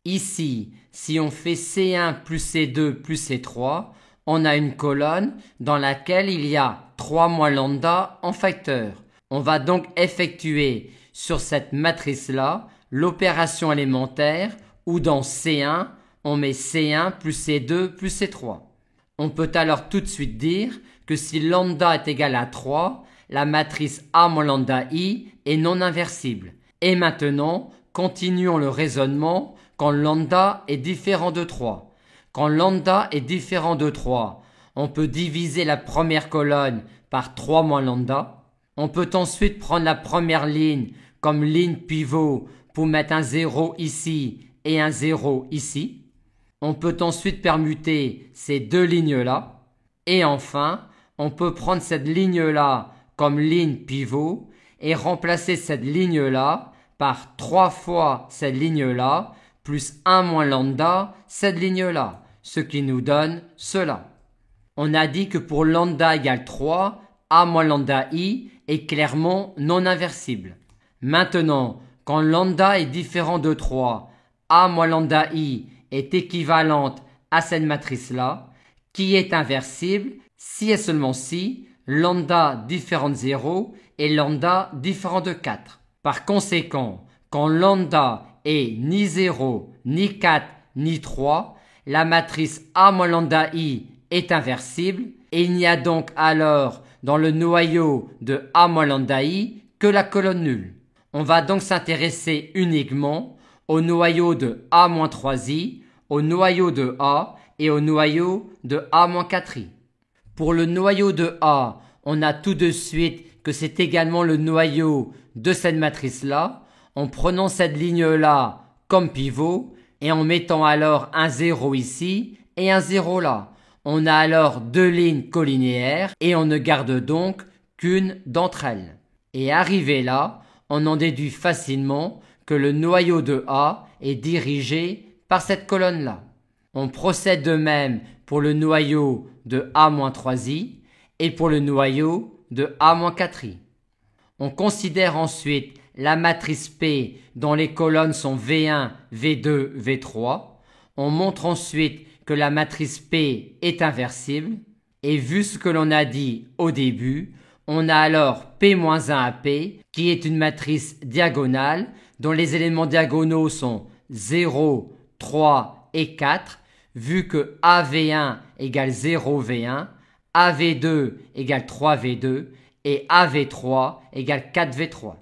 Ici, si on fait C1 plus C2 plus C3, on a une colonne dans laquelle il y a 3 moins lambda en facteur. On va donc effectuer sur cette matrice-là l'opération élémentaire où dans C1, on met C1 plus C2 plus C3. On peut alors tout de suite dire que si lambda est égal à 3, la matrice A moins lambda I est non inversible. Et maintenant, continuons le raisonnement quand lambda est différent de 3. Quand lambda est différent de 3, on peut diviser la première colonne par 3 moins lambda. On peut ensuite prendre la première ligne comme ligne pivot pour mettre un 0 ici et un 0 ici. On peut ensuite permuter ces deux lignes-là. Et enfin, on peut prendre cette ligne-là comme ligne pivot et remplacer cette ligne-là par 3 fois cette ligne-là plus 1 moins lambda cette ligne-là, ce qui nous donne cela. On a dit que pour lambda égale 3, A moins lambda I est clairement non inversible. Maintenant, quand lambda est différent de 3, A moins lambda I est équivalente à cette matrice-là, qui est inversible si et seulement si lambda différent de 0 et lambda différent de 4. Par conséquent, quand lambda est ni 0, ni 4, ni 3, la matrice A moins lambda I est inversible et il n'y a donc alors dans le noyau de A moins lambda I que la colonne nulle. On va donc s'intéresser uniquement au noyau de A moins 3I, au noyau de A et au noyau de A moins 4I. Pour le noyau de A, on a tout de suite que c'est également le noyau de cette matrice-là, en prenant cette ligne-là comme pivot et en mettant alors un 0 ici et un 0 là. On a alors deux lignes collinéaires et on ne garde donc qu'une d'entre elles. Et arrivé là, on en déduit facilement que le noyau de A est dirigé par cette colonne-là. On procède de même pour le noyau de A-3i et pour le noyau de A-4i. On considère ensuite la matrice P dont les colonnes sont V1, V2, V3. On montre ensuite que la matrice P est inversible. Et vu ce que l'on a dit au début, on a alors P-1 à P qui est une matrice diagonale dont les éléments diagonaux sont 0, 3 et 4, vu que AV1 égale 0V1, AV2 égale 3V2 et AV3 égale 4V3.